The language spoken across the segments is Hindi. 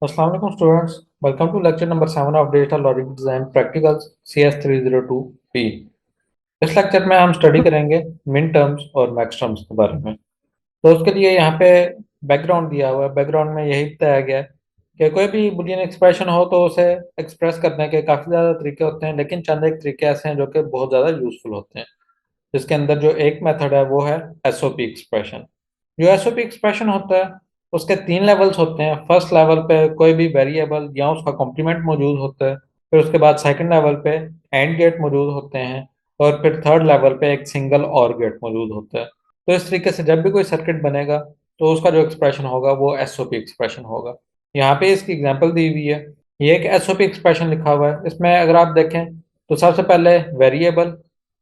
अस्सलाम वालेकुम स्टूडेंट्स। Welcome to lecture number 7 of digital logic design practicals CS302P। इस लेक्चर में हम स्टडी करेंगे मिन टर्म्स और मैक्स टर्म्स के बारे में। तो उसके लिए यहाँ पे बैकग्राउंड दिया हुआ है। बैकग्राउंड में यही बताया गया है कि कोई भी बुलियन एक्सप्रेशन हो तो उसे एक्सप्रेस करने के काफ़ी ज़्यादा तरीके होते हैं, लेकिन चंद एक तरीके ऐसे हैं जो कि बहुत ज़्यादा यूजफुल होते हैं। जिसके अंदर जो एक मेथड है वो है एसओपी एक्सप्रेशन। जो एसओपी एक्सप्रेशन होता है उसके तीन लेवल्स होते हैं। फर्स्ट लेवल पे कोई भी वेरिएबल या उसका कॉम्प्लीमेंट मौजूद होता है। फिर उसके बाद सेकंड लेवल पे एंड गेट मौजूद होते हैं। और फिर थर्ड लेवल पे एक सिंगल और गेट मौजूद होता है। तो इस तरीके से जब भी कोई सर्किट बनेगा तो उसका जो एक्सप्रेशन होगा वो एसओपी एक्सप्रेशन होगा। यहाँ पे इसकी एग्जांपल दी हुई है। ये एक एसओपी एक्सप्रेशन लिखा हुआ है। इसमें अगर आप देखें तो सबसे पहले वेरिएबल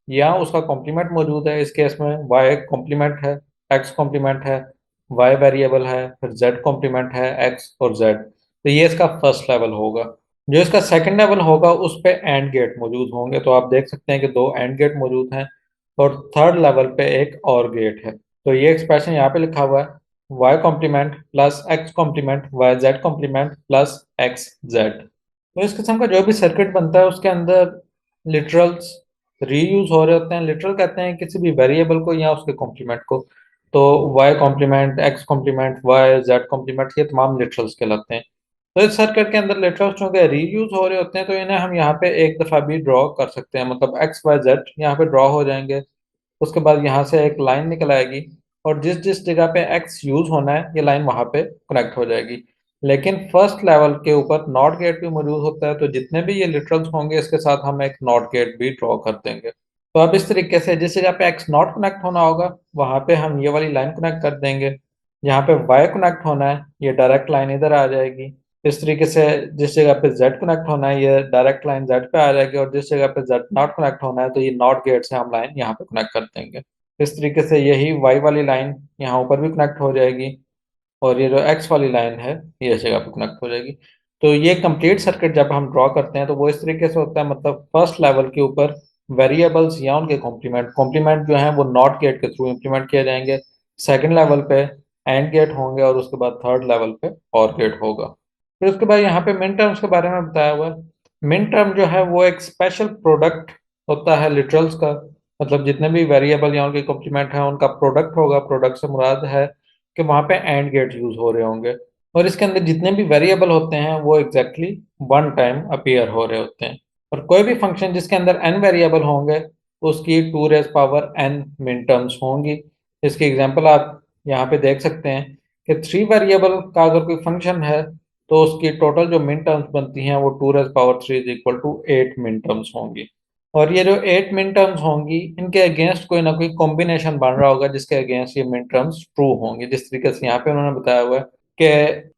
या उसका कॉम्प्लीमेंट मौजूद है। इस केस में वाई कॉम्प्लीमेंट है, एक्स कॉम्प्लीमेंट है, वाई वेरिएबल है, फिर जेड कॉम्प्लीमेंट है, एक्स और जेड। तो ये इसका फर्स्ट लेवल होगा। जो इसका सेकंड लेवल होगा उस पे एंड गेट मौजूद होंगे। तो आप देख सकते हैं कि दो एंड गेट मौजूद हैं और थर्ड लेवल पे एक और गेट है। तो ये एक्सप्रेशन यहाँ पे लिखा हुआ है Y complement plus X complement Y Z complement plus X Z. तो इस किस्म का जो भी सर्किट बनता है उसके अंदर लिटरल्स रीयूज हो रहे होते हैं। लिटरल कहते हैं किसी भी वेरिएबल को या उसके कॉम्प्लीमेंट को। तो Y complement, X complement, Y Z complement, ये तमाम लिटरल्स कहलाते हैं। तो इस सर्किट के अंदर लिटरल्स चूंकि रीयूज हो रहे होते हैं तो इन्हें हम यहाँ पे एक दफा भी ड्रॉ कर सकते हैं। मतलब एक्स वाई जेड यहाँ पे ड्रॉ हो जाएंगे। उसके बाद यहाँ से एक लाइन निकल आएगी और जिस जिस जगह पे एक्स यूज होना है ये लाइन वहां पे कनेक्ट हो जाएगी। लेकिन फर्स्ट लेवल के ऊपर नॉट गेट भी मौजूद होता है। तो जितने भी ये लिटरल्स होंगे इसके साथ हम एक नॉट गेट भी ड्रॉ कर देंगे। तो अब इस तरीके से जिस जगह पे एक्स नॉट कनेक्ट होना होगा वहां पे हम ये वाली लाइन कनेक्ट कर देंगे। यहाँ पे वाई कनेक्ट होना है ये डायरेक्ट लाइन इधर आ जाएगी। इस तरीके से जिस जगह पे जेड कनेक्ट होना है ये डायरेक्ट लाइन जेड पे आ जाएगी और जिस जगह पे जेड नॉट कनेक्ट होना है तो ये नॉट गेट से हम लाइन यहाँ पे कनेक्ट कर देंगे। इस तरीके से यही वाई वाली लाइन यहाँ ऊपर भी कनेक्ट हो जाएगी और ये जो एक्स वाली लाइन है ये इस जगह पे कनेक्ट हो जाएगी। तो ये कंप्लीट सर्किट जब हम ड्रॉ करते हैं तो वो इस तरीके से होता है। मतलब फर्स्ट लेवल के ऊपर वेरिएबल्स या उनके कॉम्प्लीमेंट कॉम्प्लीमेंट जो है वो नॉट गेट के थ्रू इम्प्लीमेंट किए जाएंगे। सेकंड लेवल पे एंड गेट होंगे और उसके बाद थर्ड लेवल पे और गेट होगा। फिर उसके बाद यहाँ पे मिन टर्म्स के बारे में बताया हुआ है। मिन टर्म जो है वो एक स्पेशल प्रोडक्ट होता है लिटरल्स का। मतलब जितने भी वेरिएबल या उनके कॉम्प्लीमेंट हैं उनका प्रोडक्ट होगा। प्रोडक्ट से मुराद है कि वहां पे एंड गेट यूज हो रहे होंगे और इसके अंदर जितने भी वेरिएबल होते हैं वो एग्जैक्टली वन टाइम अपीयर हो रहे होते हैं। और कोई भी फंक्शन जिसके अंदर एन वेरिएबल होंगे तो उसकी टू रेज पावर एन मिन टर्म्स होंगी। इसकी एग्जांपल आप यहाँ पे देख सकते हैं कि थ्री वेरिएबल का अगर कोई फंक्शन है तो उसकी टोटल जो मिन टर्म्स बनती हैं वो two raise power three is equal to eight min terms होंगी। और ये जो एट मिन टर्म्स होंगी इनके अगेंस्ट कोई ना कोई कॉम्बिनेशन बन रहा होगा जिसके अगेंस्ट ये मिन टर्म्स ट्रू होंगे। जिस तरीके से यहाँ पे उन्होंने बताया हुआ है कि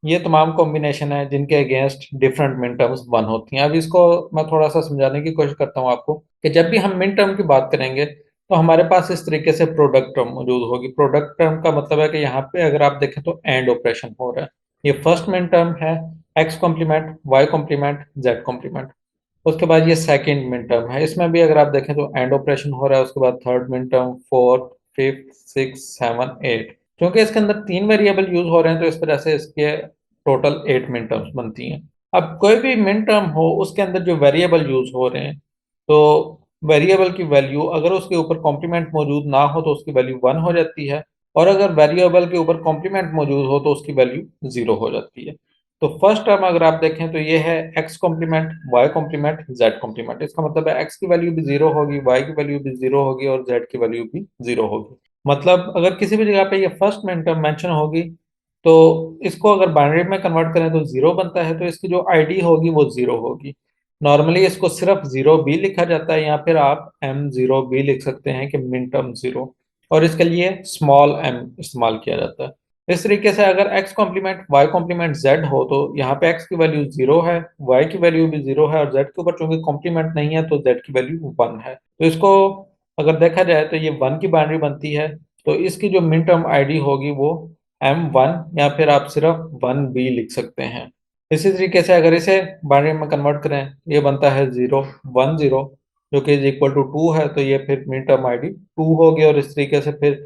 ये तमाम कॉम्बिनेशन है जिनके अगेंस्ट डिफरेंट मिन टर्म्स वन होती हैं। अब इसको मैं थोड़ा सा समझाने की कोशिश करता हूँ आपको कि जब भी हम मिन टर्म की बात करेंगे तो हमारे पास इस तरीके से प्रोडक्ट टर्म मौजूद होगी। प्रोडक्ट टर्म का मतलब है कि यहाँ पे अगर आप देखें तो एंड ऑपरेशन हो रहा है। ये फर्स्ट मिन टर्म है X complement Y complement Z complement. उसके बाद ये सेकंड मिड टर्म है। इसमें भी अगर आप देखें तो एंड ऑपरेशन हो रहा है। उसके बाद third mid term, fourth, fifth, six, seven, eight. क्योंकि इसके अंदर तीन वेरिएबल यूज हो रहे हैं तो इस वजह से इसके टोटल एट मिड टर्म्स बनती हैं। अब कोई भी मिड टर्म हो उसके अंदर जो वेरिएबल यूज हो रहे हैं तो वेरिएबल की वैल्यू अगर उसके ऊपर कॉम्प्लीमेंट मौजूद ना हो तो उसकी वैल्यू वन हो जाती है। और अगर वेरिएबल के ऊपर कॉम्प्लीमेंट मौजूद हो तो उसकी वैल्यू जीरो हो जाती है। तो फर्स्ट टर्म अगर आप देखें तो ये है X complement Y complement Z complement. इसका मतलब है एक्स की वैल्यू भी जीरो होगी, वाई की वैल्यू भी जीरो होगी और जेड की वैल्यू भी जीरो होगी। मतलब अगर किसी भी जगह पे ये फर्स्ट मिन टर्म मेंशन होगी तो इसको अगर बाइनरी में कन्वर्ट करें तो जीरो बनता है। तो इसकी जो आईडी होगी वो जीरो होगी। नॉर्मली इसको सिर्फ जीरो बी लिखा जाता है या फिर आप एम जीरो बी लिख सकते हैं कि मिन टर्म जीरो। और इसके लिए स्मॉल एम इस्तेमाल किया जाता है। इस तरीके से अगर x complement y complement z हो तो यहाँ पे x की वैल्यू जीरो है, y की वैल्यू भी जीरो है और z के ऊपर चूंकि कॉम्प्लीमेंट नहीं है तो z की वैल्यू वन है। तो इसको अगर देखा जाए तो ये वन की बाउंड्री बनती है। तो इसकी जो मिन टर्म आईडी होगी वो m1 या फिर आप सिर्फ वन बी लिख सकते हैं। इसी तरीके से अगर इसे बाइनरी में कन्वर्ट करें ये बनता है जीरो वन जीरो जो कि इज इक्वल टू टू है। तो ये फिर मिन टर्म आईडी टू होगी और इस तरीके से फिर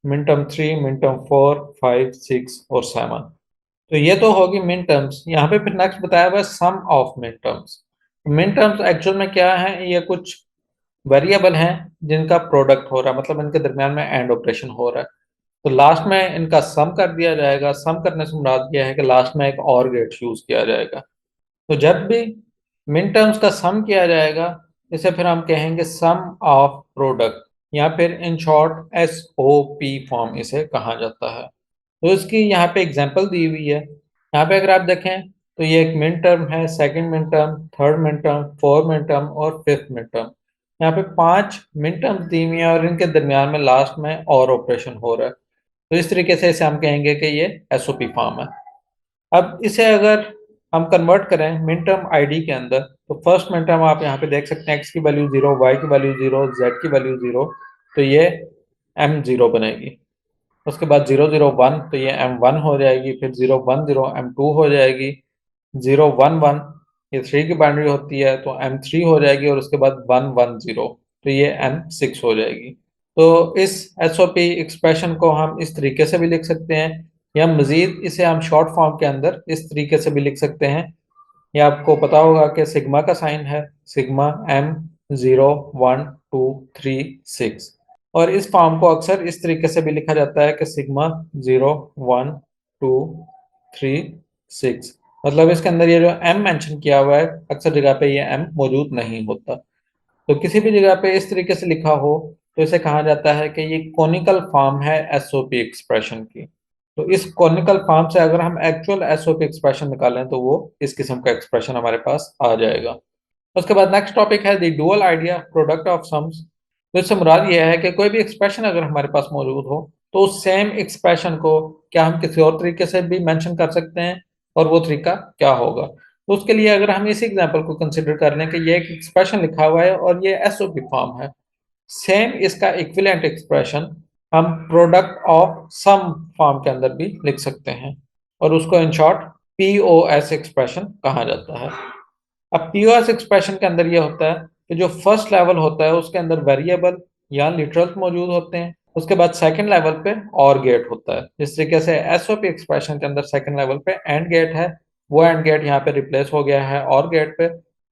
min term three, min term four, five, six और सेवन। तो ये तो होगी मिन टर्म्स। यहाँ पे फिर नेक्स्ट बताया हुआ है सम ऑफ मिन टर्म्स। मिन टर्म्स एक्चुअल में क्या है, ये कुछ वेरिएबल हैं जिनका प्रोडक्ट हो रहा है, मतलब इनके दरमियान में एंड ऑपरेशन हो रहा है। तो लास्ट में इनका सम कर दिया जाएगा। सम करने से मुराद यह है कि लास्ट में एक और गेट यूज किया जाएगा। तो जब भी मिन टर्म्स का सम किया जाएगा, इसे फिर हम कहेंगे सम ऑफ प्रोडक्ट, या फिर in short S O P form इसे कहा जाता है। तो इसकी यहाँ पे एग्जांपल दी हुई है। यहाँ पे अगर आप देखें तो ये एक मिड टर्म है, second mid term, third mid term, fourth mid term और फिफ्थ मिड टर्म। यहाँ पे 5 मिड टर्म दी हुई है और इनके दरमियान में लास्ट में और ऑपरेशन हो रहा है। तो इस तरीके से इसे हम कहेंगे कि ये एसओपी फॉर्म है। अब इसे अगर हम कन्वर्ट करें मिड टर्म आईडी के अंदर, तो फर्स्ट मिड टर्म आप यहाँ पे देख सकते हैं, एक्स की वैल्यू 0, वाई की वैल्यू 0, जेड की वैल्यू 0, तो ये M0 बनेगी। उसके बाद 0, 0, 1, तो ये M1 हो जाएगी। फिर 0, 1, 0 M2 हो जाएगी। 0, 1, 1 ये 3 की बाइनरी होती है, तो M3 हो जाएगी। और उसके बाद 1, 1, 0, तो ये M6 हो जाएगी। तो इस एसओपी एक्सप्रेशन को हम इस तरीके से भी लिख सकते हैं, या मजीद इसे हम शॉर्ट फॉर्म के अंदर इस तरीके से भी लिख सकते हैं। ये आपको पता होगा कि सिग्मा का साइन है, सिग्मा M0, 1, 2, 3, 6। और इस फॉर्म को अक्सर इस तरीके से भी लिखा जाता है कि सिग्मा 0, 1, 2, 3, 6। मतलब इसके अंदर ये जो M मेंशन किया हुआ है, अक्सर जगह पे ये M मौजूद नहीं होता। तो किसी भी जगह पे इस तरीके से लिखा हो तो इसे कहा जाता है कि ये कॉनिकल फॉर्म है एसओपी एक्सप्रेशन की। तो इस कॉनिकल फॉर्म से अगर हम एक्चुअल एसओपी एक्सप्रेशन निकालें तो वो इस किस्म का एक्सप्रेशन हमारे पास आ जाएगा। उसके बाद नेक्स्ट टॉपिक है the dual idea product of sums. तो इससे मुराद ये है कि कोई भी एक्सप्रेशन अगर हमारे पास मौजूद हो तो उस सेम एक्सप्रेशन को क्या हम किसी और तरीके से भी मेंशन कर सकते हैं, और वो तरीका क्या होगा। तो उसके लिए अगर हम इस एग्जांपल को कंसिडर कर लें कि ये एक एक्सप्रेशन लिखा हुआ है और ये एसओपी फॉर्म है, सेम इसका इक्विवेलेंट एक्सप्रेशन हम प्रोडक्ट ऑफ सम फॉर्म के अंदर भी लिख सकते हैं, और उसको इन शॉर्ट पीओएस एक्सप्रेशन कहा जाता है। अब पीओएस एक्सप्रेशन के अंदर ये होता है कि जो फर्स्ट लेवल होता है उसके अंदर वेरिएबल या लिटरल्स मौजूद होते हैं। उसके बाद सेकंड लेवल पे और गेट होता है। जिस तरीके से एसओपी एक्सप्रेशन के अंदर सेकंड लेवल पे एंड गेट है, वो एंड गेट यहाँ पे रिप्लेस हो गया है और गेट पे।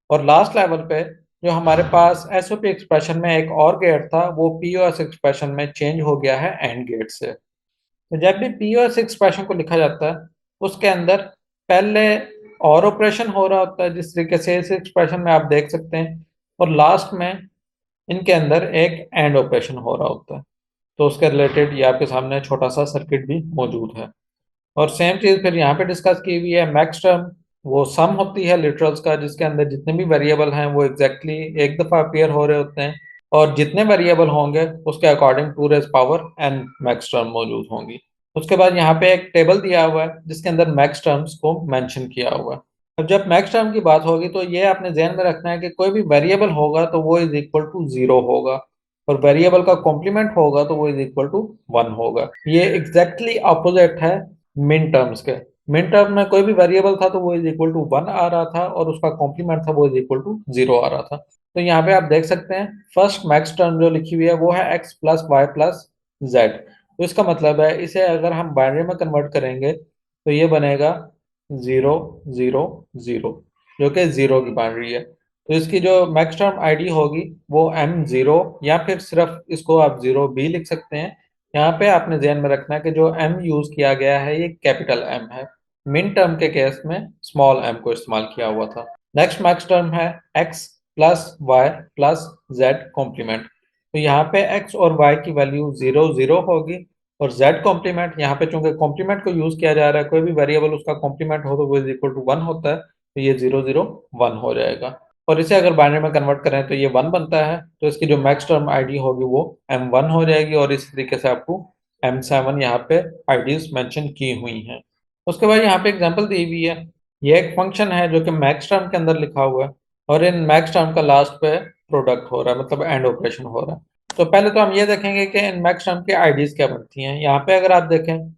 और लास्ट लेवल पे जो हमारे पास एसओपी एक्सप्रेशन में एक और गेट था, वो पीओएस एक्सप्रेशन में चेंज हो गया है एंड गेट से। तो जब भी पीओएस एक्सप्रेशन को लिखा जाता है उसके अंदर पहले और ऑपरेशन हो रहा होता है, जिस तरीके से इस एक्सप्रेशन में आप देख सकते हैं, और लास्ट में इनके अंदर एक एंड ऑपरेशन हो रहा होता है। तो उसके रिलेटेड ये आपके सामने छोटा सा सर्किट भी मौजूद है। और सेम चीज फिर यहाँ पे डिस्कस की हुई है मैक्स टर्म। वो सम होती है लिटरल्स का, जिसके अंदर जितने भी वेरिएबल हैं वो एग्जैक्टली एक दफा अपीयर हो रहे होते हैं, और जितने वेरिएबल होंगे उसके according 2 rays power n max term मौजूद होंगी। उसके बाद यहाँ पे एक टेबल दिया हुआ है जिसके अंदर मैक्स टर्म्स को मेंशन किया हुआ है। अब जब मैक्स टर्म की बात होगी तो ये आपने ध्यान में रखना है कि कोई भी वेरिएबल होगा तो वो इज इक्वल टू 0 होगा, और वेरिएबल का कॉम्प्लीमेंट होगा तो वो इज इक्वल टू 1 होगा। ये एग्जैक्टली अपोजिट है मिन टर्म्स के। मिन टर्म में कोई भी वेरिएबल था तो वो इज इक्वल टू 1 आ रहा था, और उसका कॉम्प्लीमेंट था वो इज इक्वल टू 0 आ रहा था। तो यहाँ पे आप देख सकते हैं फर्स्ट मैक्स टर्म जो लिखी हुई है वो है x plus Y plus Z. तो इसका मतलब है इसे अगर हम बाइनरी में कन्वर्ट करेंगे तो ये बनेगा 0, 0, 0, जो कि 0 की बाइनरी है। तो इसकी जो मैक्स टर्म आईडी होगी वो M0, या फिर सिर्फ इसको आप 0 भी लिख सकते हैं। यहाँ पे आपने ध्यान में रखना है कि जो M यूज किया गया है ये कैपिटल M है। मिन टर्म के केस में स्मॉल m को इस्तेमाल किया हुआ था। नेक्स्ट मैक्स टर्म है x plus Y plus Z complement. तो यहाँ पे x और y की वैल्यू 0, 0 होगी, और z कॉम्प्लीमेंट यहाँ पे चूंकि कॉम्प्लीमेंट को यूज किया जा रहा है, कोई भी वेरिएबल उसका कॉम्प्लीमेंट हो तो वो इज इक्वल टू 1 होता है, तो ये 0, 0, 1 हो जाएगा। और इसे अगर बाइनरी में कन्वर्ट करें तो ये 1 बनता है, तो इसकी जो मैक्स टर्म आईडी होगी वो M1 हो जाएगी। और इस तरीके से आपको M7 यहाँ पे आईडीज मेंशन की हुई हैं। उसके बाद यहाँ पे एग्जांपल दी हुई है। ये एक फंक्शन है जो कि मैक्स टर्म के अंदर लिखा हुआ है, और इन मैक्स टर्म का लास्ट पे प्रोडक्ट हो रहा है, मतलब एंड ऑपरेशन हो रहा है। तो पहले तो हम ये देखेंगे कि इन मैक्स टर्म की आईडीज क्या बनती हैं। यहाँ पे अगर आप देखें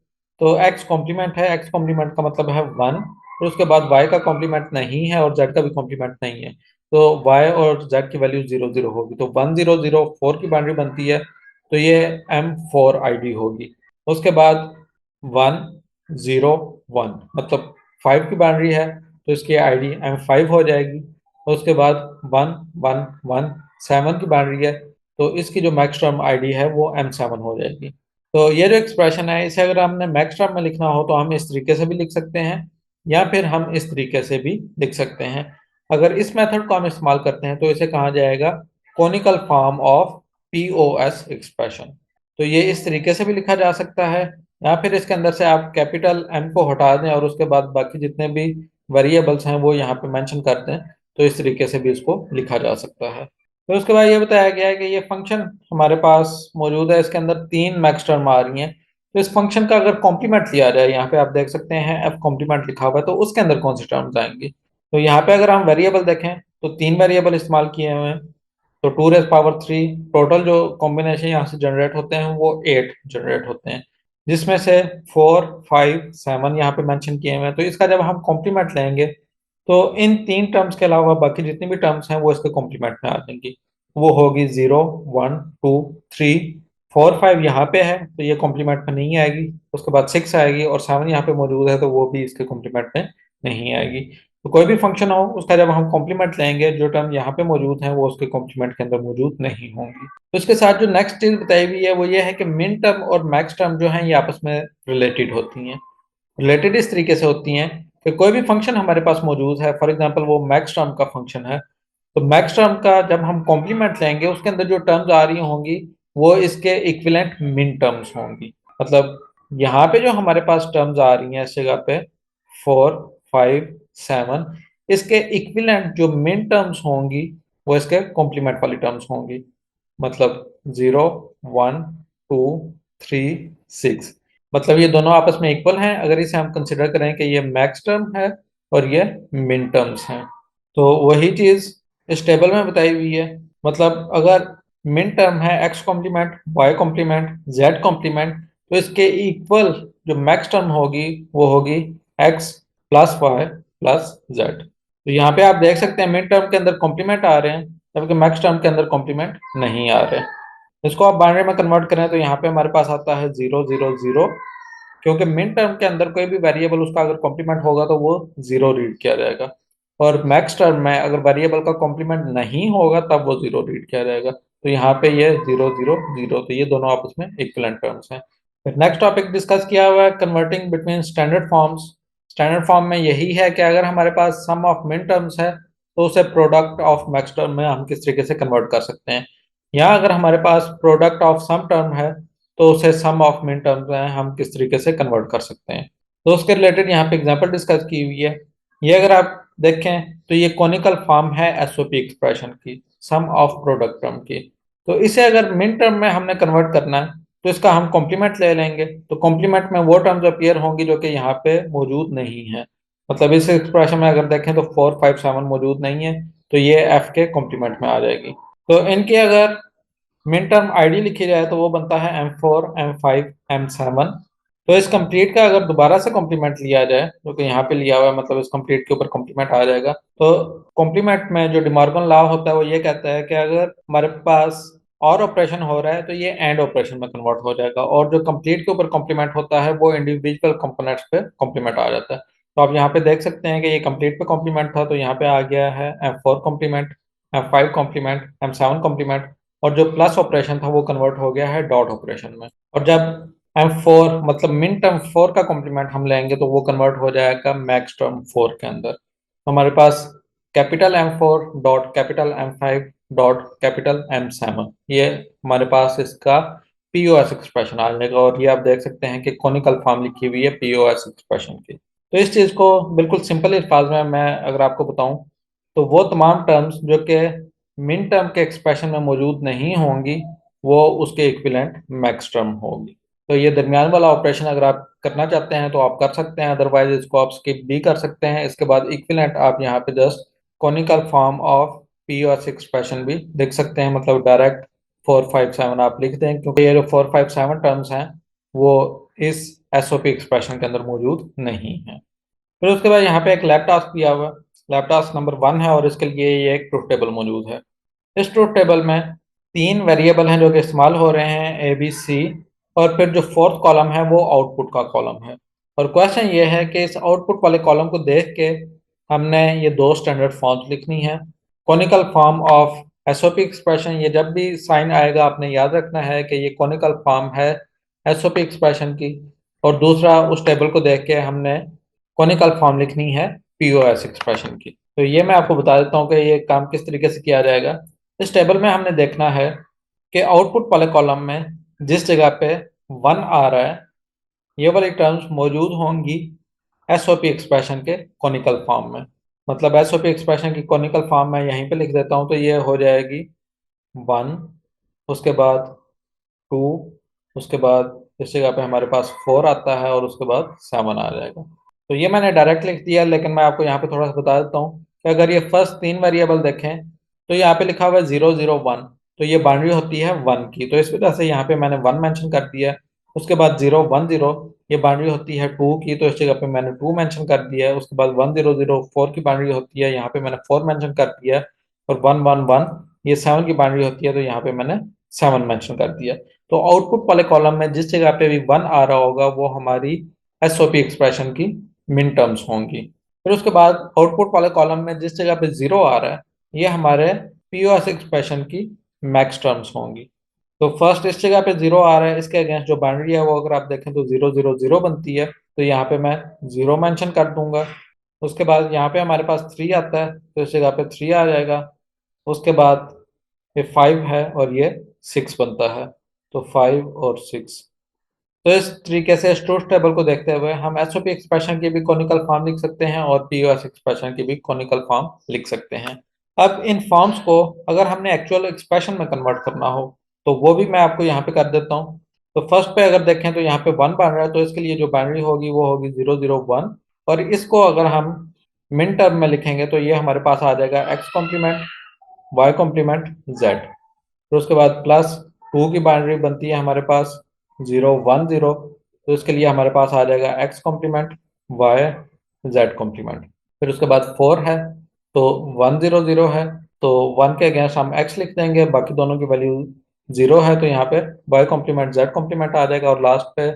तो एक्स कॉम्प्लीमेंट है, एक्स कॉम्प्लीमेंट का मतलब है 1। फिर उसके बाद वाई का कॉम्प्लीमेंट नहीं है और जेड का भी कॉम्प्लीमेंट नहीं है, तो वाई और जेड की वैल्यू 0, 0 होगी। तो 1, 0, 0, 4 की बाउंड्री बनती है, तो ये M4 आईडी होगी। उसके बाद 1 0 1, मतलब 5 की बाइनरी है तो इसकी आईडी M5 हो जाएगी। और उसके बाद 1 1 1 7 की बाइनरी है तो इसकी जो मैक्स टर्म आईडी है वो M7 हो जाएगी। तो ये जो एक्सप्रेशन है इसे अगर हमने मैक्स टर्म में लिखना हो तो हम इस तरीके से भी लिख सकते हैं या फिर हम इस तरीके से भी लिख सकते हैं। अगर इस मेथड को हम इस्तेमाल करते हैं तो इसे कहा जाएगा conical form of POS expression. तो ये इस तरीके से भी लिखा जा सकता है या फिर इसके अंदर से आप कैपिटल एम को हटा दें और उसके बाद बाकी जितने भी वेरिएबल्स हैं वो यहाँ पे मेंशन कर दें तो इस तरीके से भी इसको लिखा जा सकता है। तो उसके बाद ये बताया गया है कि ये फंक्शन हमारे पास मौजूद है, इसके अंदर 3 मैक्स टर्म आ रही हैं। तो इस फंक्शन का अगर कॉम्प्लीमेंट लिया जाए, यहाँ पे आप देख सकते हैं एफ कॉम्प्लीमेंट लिखा हुआ है, तो उसके अंदर कौन सी टर्म्स आएंगी। तो यहाँ पे अगर हम वेरिएबल देखें तो 3 वेरिएबल इस्तेमाल किए हुए हैं। तो 2⁻³ टोटल जो कॉम्बिनेशन यहाँ से जनरेट होते हैं वो 8 जनरेट होते हैं, जिसमें से 4 5 7 यहाँ पे मेंशन किए हुए हैं। तो इसका जब हम कॉम्प्लीमेंट लेंगे तो इन 3 टर्म्स के अलावा बाकी जितनी भी टर्म्स हैं वो इसके कॉम्प्लीमेंट में आ जाएंगी। वो होगी 0 1 2 3 4 5 यहाँ पे है तो ये कॉम्प्लीमेंट में नहीं आएगी। उसके बाद 6 आएगी और 7 यहाँ पे मौजूद है तो वो भी इसके कॉम्प्लीमेंट में नहीं आएगी। तो कोई भी फंक्शन हो उसका जब हम कॉम्प्लीमेंट लेंगे जो टर्म यहाँ पे मौजूद है वो उसके कॉम्प्लीमेंट के अंदर मौजूद नहीं होंगी। तो इसके साथ जो नेक्स्ट चीज बताई हुई है वो ये है कि मिन टर्म और मैक्स टर्म जो है ये आपस में रिलेटेड होती हैं। रिलेटेड इस तरीके से होती हैं कि कोई भी फंक्शन हमारे पास मौजूद है, फॉर एग्जांपल वो मैक्स टर्म का फंक्शन है, तो मैक्स टर्म का जब हम कॉम्प्लीमेंट लेंगे उसके अंदर जो टर्म्स आ रही होंगी वो इसके इक्विवेलेंट मिन टर्म्स होंगी। मतलब यहाँ पे जो हमारे पास टर्म्स आ रही हैं इस जगह पे 4 5 7, इसके इक्विवेलेंट जो मिन टर्म्स होंगी वो इसके कॉम्प्लीमेंट वाली टर्म्स होंगी। मतलब 0 1 2 3 6, मतलब ये दोनों आपस में इक्वल हैं अगर इसे हम कंसिडर करें कि ये मैक्स टर्म है और ये मिन टर्म्स हैं। तो वही चीज इस टेबल में बताई हुई है। मतलब अगर मिन टर्म है X complement Y complement Z complement, तो इसके इक्वल जो मैक्स टर्म होगी वो होगी X plus Y plus Z. तो यहाँ पे आप देख सकते हैं मिन टर्म के अंदर कॉम्प्लीमेंट आ रहे हैं जबकि मैक्स टर्म के अंदर कॉम्प्लीमेंट नहीं आ रहे। इसको आप बाइनरी में कन्वर्ट करें तो यहाँ पे हमारे पास आता है 0 0 0, क्योंकि मिन टर्म के अंदर कोई भी वेरिएबल उसका अगर कॉम्प्लीमेंट होगा तो वो 0 रीड किया जाएगा, और मैक्स टर्म में अगर वेरिएबल का कॉम्प्लीमेंट नहीं होगा तब वो 0 रीड किया जाएगा। तो यहाँ पे ये 0 0 0, तो ये दोनों आपस में इक्विवेलेंट टर्म्स हैं। फिर नेक्स्ट टॉपिक डिस्कस किया हुआ है converting between standard forms. Standard form में यही है कि अगर हमारे पास सम ऑफ मिन टर्म्स है तो उसे प्रोडक्ट ऑफ मैक्स टर्म में हम किस तरीके से कन्वर्ट कर सकते हैं, या अगर हमारे पास प्रोडक्ट ऑफ सम टर्म है तो उसे सम ऑफ मिन टर्म्स में हम किस तरीके से कन्वर्ट कर सकते हैं। तो उसके रिलेटेड यहाँ पे एग्जांपल डिस्कस की हुई है। ये अगर आप देखें तो ये कॉनिकल फॉर्म है एसओपी एक्सप्रेशन की, सम ऑफ प्रोडक्ट टर्म की। तो इसे अगर मिन टर्म में हमने कन्वर्ट करना है तो इसका हम कॉम्प्लीमेंट ले लेंगे। तो कॉम्प्लीमेंट में वो टर्म्स अपीयर होंगी जो कि यहाँ पे मौजूद नहीं है। मतलब इस एक्सप्रेशन में अगर देखें तो 4 5 7 मौजूद नहीं है तो ये एफ के कॉम्प्लीमेंट में आ जाएगी। तो इनकी अगर मिन टर्म आईडी लिखी जाए तो वो बनता है M4 M5 M7। तो इस कंप्लीट का अगर दोबारा से कॉम्प्लीमेंट लिया जाए जो कि यहाँ पे लिया हुआ है, मतलब इस कंप्लीट के ऊपर कॉम्प्लीमेंट आ जाएगा। तो कॉम्प्लीमेंट में जो डिमॉर्गन लॉ होता है वो ये कहता है कि अगर हमारे पास और ऑपरेशन हो रहा है तो ये एंड ऑपरेशन में कन्वर्ट हो जाएगा, और जो कंप्लीट के ऊपर कॉम्प्लीमेंट होता है वो इंडिविजुअल कंपोनेंट्स पे कॉम्प्लीमेंट आ जाता है। तो आप यहाँ पे देख सकते हैं कि ये कंप्लीट पे कॉम्प्लीमेंट था तो यहाँ पे आ गया है M4 complement, M5 complement, M7 complement, और जो प्लस ऑपरेशन था वो कन्वर्ट हो गया है डॉट ऑपरेशन में। और जब M4 मतलब मिन टर्म 4 का कॉम्प्लीमेंट हम लेंगे तो वो कन्वर्ट हो जाएगा मैक्स टर्म 4 के अंदर। तो हमारे पास capital M4 dot capital M5 dot capital M7, ये हमारे पास इसका पीओएस एक्सप्रेशन आ जाएगा। और ये आप देख सकते हैं कि कॉनिकल फॉर्म लिखी हुई है पीओएस एक्सप्रेशन की। तो इस चीज़ को बिल्कुल सिंपल अल्फाज में मैं अगर आपको बताऊं तो वो तमाम टर्म्स जो कि मिन टर्म के एक्सप्रेशन में मौजूद नहीं होंगी वो उसके इक्विवेलेंट मैक्स टर्म होगी। तो ये दरमियान वाला ऑपरेशन अगर आप करना चाहते हैं तो आप कर सकते हैं, अदरवाइज इसको आप स्किप भी कर सकते हैं। इसके बाद इक्विवेलेंट आप यहाँ पे just conical form of POS expression भी लिख सकते हैं, मतलब डायरेक्ट 4 5 7 आप लिख दें, क्योंकि ये जो 4 5 7 टर्म्स हैं वो इस एसओपी एक्सप्रेशन के अंदर मौजूद नहीं है। फिर उसके बाद यहाँ पे एक लैब टास्क दिया हुआ है, लैब टास्क नंबर 1 है और इसके लिए ये एक ट्रुथ टेबल मौजूद है। इस ट्रुथ टेबल में 3 वेरिएबल हैं जो कि इस्तेमाल हो रहे हैं A B C, और फिर जो फोर्थ कॉलम है वो आउटपुट का कॉलम है। और क्वेश्चन ये है कि इस आउटपुट वाले कॉलम को देख के हमने ये दो स्टैंडर्ड फॉर्म्स लिखनी है। Conical form of SOP expression, ये जब भी साइन आएगा आपने याद रखना है कि ये कॉनिकल फॉर्म है एसओपी एक्सप्रेशन की। और दूसरा, उस टेबल को देख के हमने कॉनिकल फॉर्म लिखनी है पीओएस एक्सप्रेशन की। तो ये मैं आपको बता देता हूँ कि ये काम किस तरीके से किया जाएगा। इस टेबल में हमने देखना है कि आउटपुट वाले कॉलम में जिस जगह पे 1 आ रहा है ये वाली टर्म्स मौजूद होंगी एसओपी एक्सप्रेशन के कॉनिकल फॉर्म में। मतलब एसओपी एक्सप्रेशन की कॉनिकल फॉर्म में यहीं पे लिख देता हूँ, तो ये हो जाएगी 1, उसके बाद 2, उसके बाद इस जगह पे हमारे पास 4 आता है और उसके बाद 7 आ जाएगा। तो ये मैंने डायरेक्ट लिख दिया, लेकिन मैं आपको यहाँ पे थोड़ा सा बता देता हूँ कि अगर ये फर्स्ट 3 वेरिएबल देखें तो यहाँ पे लिखा हुआ है 0 0 1, तो ये बाउंड्री होती है 1 की, तो इस वजह से यहाँ पे मैंने 1 मेंशन कर दिया है। उसके बाद 0 1 0 ये बाउंड्री होती है 2 की, तो इस जगह पे मैंने 2 मेंशन कर दिया है। उसके बाद 1 0 0 4 की बाउंड्री होती है, यहाँ पे मैंने 4 मेंशन कर दिया है। और 1 1 1 ये 7 की बाउंड्री होती है, तो यहाँ पे मैंने 7 मेंशन कर दिया। तो आउटपुट वाले कॉलम में जिस जगह पे भी 1 आ रहा होगा वो हमारी एसओपी एक्सप्रेशन की मिन टर्म्स होंगी। फिर उसके बाद आउटपुट वाले कॉलम में जिस जगह पे 0 आ रहा है ये हमारे पीओएस एक्सप्रेशन की मैक्स टर्म्स होंगी। तो फर्स्ट इस जगह पे 0 आ रहा है, इसके अगेंस्ट जो बाउंड्री है वो अगर आप देखें तो 0 0 0 बनती है, तो यहाँ पे मैं 0 मेंशन कर दूंगा। उसके बाद यहाँ पे हमारे पास 3 आता है, तो इस जगह पे 3 आ जाएगा। उसके बाद ये 5 है और ये 6 बनता है, तो 5 और 6। तो इस तरीके से ट्रूथ टेबल को देखते हुए हम एसओपी एक्सप्रेशन की भी कॉनिकल फॉर्म लिख सकते हैं और पीओएस एक्सप्रेशन की भी कॉनिकल फॉर्म लिख सकते हैं। अब इन फॉर्म्स को अगर हमने एक्चुअल एक्सप्रेशन में कन्वर्ट करना हो तो वो भी मैं आपको यहाँ पे कर देता हूँ। तो फर्स्ट पे अगर देखें तो यहाँ पे 1 बन रहा है, तो इसके लिए जो बाइनरी होगी वो होगी 0 0 1, और इसको अगर हम मिन टर्म में लिखेंगे तो ये हमारे पास आ जाएगा X complement Y complement Z. फिर उसके बाद प्लस 2 की बाइनरी बनती है हमारे पास 0 1 0, तो इसके लिए हमारे पास आ जाएगा X complement Y Z complement. फिर उसके बाद 4 है, तो 1 0 0 है, तो 1 के अगेंस्ट हम एक्स लिख देंगे, बाकी दोनों की वैल्यू 0 है, तो यहाँ पे वाई कॉम्प्लीमेंट जेड कॉम्प्लीमेंट आ जाएगा। और लास्ट पे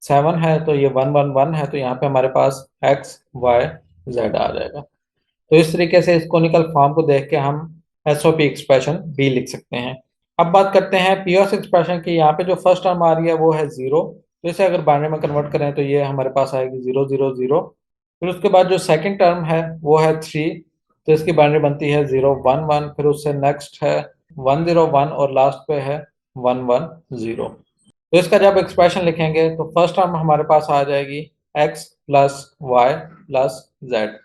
7 है, तो ये 1 1 1 है, तो यहाँ पे हमारे पास एक्स वाई जेड आ जाएगा। तो इस तरीके से इस कोनिकल फॉर्म को देख के हम एसओपी एक्सप्रेशन भी लिख सकते हैं। अब बात करते हैं पीओएस एक्सप्रेशन की। यहाँ पे जो फर्स्ट टर्म आ रही है वो है 0, तो इसे अगर बाइनरी में कन्वर्ट करें तो ये हमारे पास आएगी 0 0 0। फिर उसके बाद जो सेकंड टर्म है वो है 3, तो इसकी बाइनरी बनती है 0 1 1, फिर उससे नेक्स्ट है 1 0 1 और लास्ट पे है 1 1 0। तो इसका जब एक्सप्रेशन लिखेंगे तो फर्स्ट टर्म हमारे पास आ जाएगी x plus Y plus Z.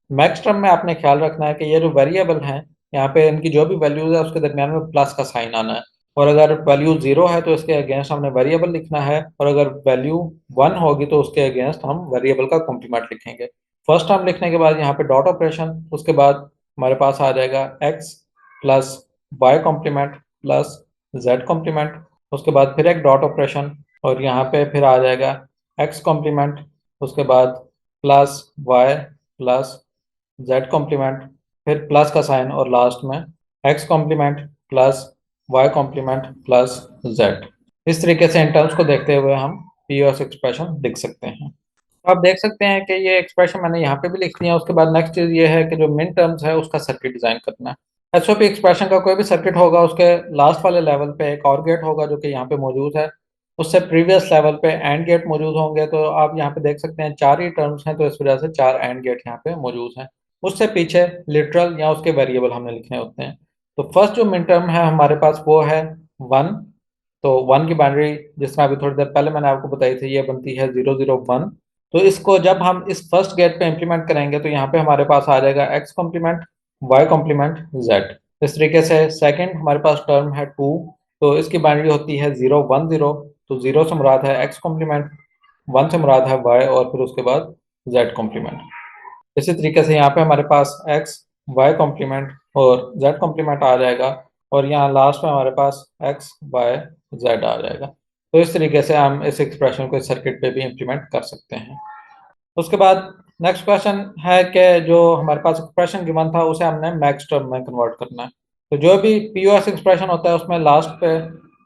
Max term में आपने ख्याल रखना है कि ये जो वेरिएबल हैं यहाँ पे इनकी जो भी वैल्यूज है उसके दरमियान में प्लस का साइन आना है। और अगर वैल्यू 0 है तो इसके अगेंस्ट हमने वेरिएबल लिखना है, और अगर वैल्यू 1 होगी तो उसके अगेंस्ट हम वेरिएबल का कॉम्प्लीमेंट लिखेंगे। फर्स्ट टर्म लिखने के बाद यहाँ पे डॉट ऑपरेशन, उसके बाद हमारे पास आ जाएगा x plus Y complement plus Z complement. उसके बाद फिर एक डॉट ऑपरेशन और यहाँ पे फिर आ जाएगा x कॉम्प्लीमेंट, उसके बाद plus y plus Z complement, फिर प्लस का साइन और लास्ट में x complement plus y complement plus z। इस तरीके से इन टर्म्स को देखते हुए हम पीओएस एक्सप्रेशन लिख सकते हैं। तो आप देख सकते हैं कि ये एक्सप्रेशन मैंने यहाँ पे भी लिख दिया। उसके बाद नेक्स्ट चीज ये है कि जो मिन टर्म्स है उसका सर्किट डिजाइन करना है। एसओपी एक्सप्रेशन का कोई भी सर्किट होगा उसके लास्ट वाले लेवल पे एक और गेट होगा जो कि यहाँ पे मौजूद है, उससे प्रीवियस लेवल पे एंड गेट मौजूद होंगे। तो आप यहाँ पे देख सकते हैं 4 ही टर्म्स हैं, तो इस वजह से 4 एंड गेट यहाँ पे मौजूद हैं। उससे पीछे लिटरल या उसके वेरिएबल हमने लिखने होते हैं। तो फर्स्ट जो मिन टर्म है हमारे पास वो है 1। तो 1 की बाइनरी जिस तरह अभी थोड़ी देर पहले मैंने आपको बताई थी ये बनती है 0 0 1। तो इसको जब हम इस फर्स्ट गेट पे इंप्लीमेंट करेंगे तो यहाँ पे हमारे पास आ जाएगा x complement y complement z। इस तरीके से सेकंड हमारे पास टर्म है 2, तो इसकी बाइनरी होती है 0 1 0, तो 0 से मुराद है x कॉम्प्लीमेंट, 1 से मुराद है y और फिर उसके बाद z कॉम्प्लीमेंट। इसी तरीके से यहाँ पे हमारे पास x y कॉम्प्लीमेंट और z कॉम्प्लीमेंट आ जाएगा, और यहाँ लास्ट में हमारे पास x y z आ जाएगा। तो इस तरीके से हम इस एक्सप्रेशन को इस सर्किट पे भी इम्प्लीमेंट कर सकते हैं। उसके बाद नेक्स्ट क्वेश्चन है कि जो हमारे पास एक्सप्रेशन गिवन था उसे हमने मैक्स टर्म में कन्वर्ट करना है। तो जो भी पीओएस एक्सप्रेशन होता है उसमें लास्ट पे